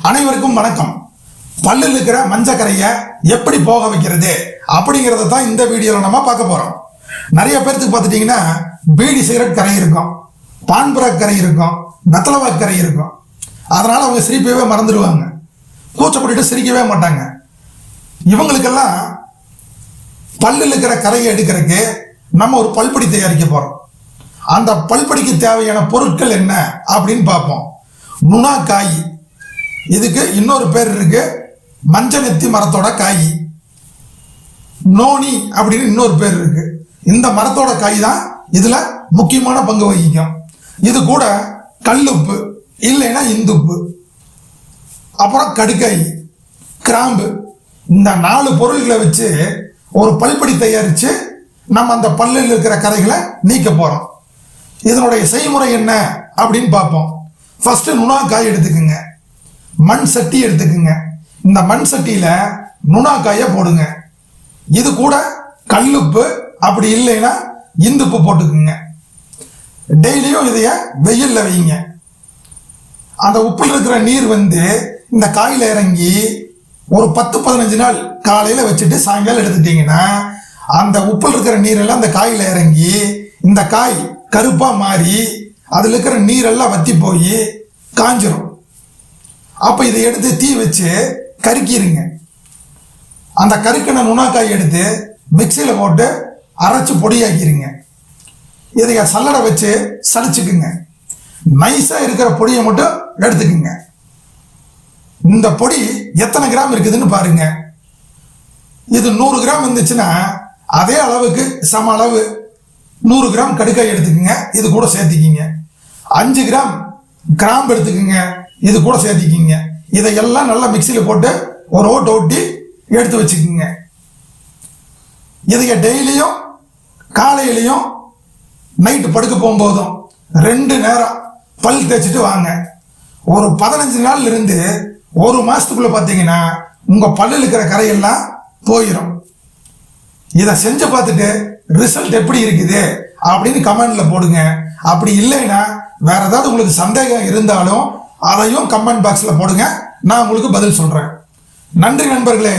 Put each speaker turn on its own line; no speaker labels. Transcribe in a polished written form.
அனைவருக்கும் வணக்கம். பல்லில் இருக்கிற மஞ்சக்கரையை எப்படி போக வைக்கிறது அப்படிங்கிறத தான் இந்த வீடியோவில் நம்ம பார்க்க போறோம். நிறைய பேருக்கு பார்த்துட்டீங்கன்னா பீடி சிகரெட் கரை இருக்கும், பான்புரக் கரை இருக்கும், வெத்தலவாக் கரை இருக்கும். அதனால அவங்க சிரிப்பவே மறந்துடுவாங்க, கூச்சப்பட்டு சிரிக்கவே மாட்டாங்க. இவங்களுக்கெல்லாம் பல்லில் இருக்கிற கரையை எடுக்கிறதுக்கு நம்ம ஒரு பல்படி தயாரிக்க போறோம். அந்த பல்படிக்கு தேவையான பொருட்கள் என்ன அப்படின்னு பார்ப்போம். நுணாக்காய், இதுக்கு இன்னொரு பேர் இருக்கு, மஞ்ச நெத்தி மரத்தோட காய். நோனி அப்படின்னு இன்னொரு பேர் இருக்கு. இந்த மரத்தோட காய் தான் இதுல முக்கியமான பங்கு வகிக்கும். இது கூட கல்லுப்பு இல்லைன்னா இந்துப்பு, அப்புறம் கடுக்காய், கிராம்பு, இந்த 4 பொருள்களை வச்சு ஒரு பல்படி தயாரிச்சு நம்ம அந்த பல்லில் இருக்கிற கரைகளை நீக்க போறோம். இதனுடைய செய்முறை என்ன அப்படின்னு பார்ப்போம். ஃபர்ஸ்ட் நுணாக்காய் எடுத்துக்குங்க, மண் சட்டி எடுத்துக்குங்க. இந்த மண் சட்டியில நுணாக்காயை போடுங்க. இது கூட கல்லுப்பு அப்படி இல்லைன்னா இந்துப்பு போட்டுக்குங்க. டெய்லியும் இதைய வெயில்ல வைங்க. அந்த உப்பில் இருக்கிற நீர் இந்த காயில இறங்கி ஒரு 10-15 நாள் காலையில வச்சுட்டு சாயங்காலம் எடுத்துட்டீங்கன்னா அந்த உப்பில் இருக்கிற நீரெல்லாம் அந்த காயில இறங்கி இந்த காய் கருப்பா மாறி அதுல இருக்கிற நீரெல்லாம் வத்தி போய் காஞ்சிரும். அப்ப இதை எடுத்து தீ வச்சு கருக்கிருங்க. அந்த கருக்கின நுணாக்காய் எடுத்து மிக்சியில போட்டு அரைச்சு பொடியாக்கிருங்க. இதைய சல்லடை வச்சு சலிச்சுக்குங்க. நைஸா இருக்கிற பொடியை மட்டும் எடுத்துக்குங்க. இந்த பொடி எத்தனை கிராம் இருக்குதுன்னு பாருங்க. இது 100 கிராம் இருந்துச்சுன்னா அதே அளவுக்கு சம அளவு 100 கிராம் கடுக்காய் எடுத்துக்குங்க, இது கூட சேர்த்திக்கிங்க. 5 கிராம் கிராம்பு எடுத்துக்குங்க, இது கூட சேர்த்திக்கிங்க. இதையெல்லாம் நல்லா மிக்சியில் போட்டு ஒரு ஓட்டு ஓட்டி எடுத்து வச்சுக்கோங்க. இதைய டெய்லியும் காலையிலையும் நைட்டு படுக்க போகும்போதும் 2 நேரம் பல் தேய்ச்சிட்டு வாங்க. ஒரு 15 நாள்ல இருந்து 1 மாசத்துக்குள்ள பார்த்தீங்கன்னா உங்க பல்லில் இருக்கிற கரையெல்லாம் போயிடும். இதை செஞ்சு பார்த்துட்டு ரிசல்ட் எப்படி இருக்குது அப்படின்னு கமெண்ட்ல போடுங்க. அப்படி இல்லைன்னா வேற ஏதாவது உங்களுக்கு சந்தேகம் இருந்தாலும் அதையும் கமெண்ட் பாக்ஸ்ல போடுங்க, நான் உங்களுக்கு பதில் சொல்றேன். நன்றி நண்பர்களே.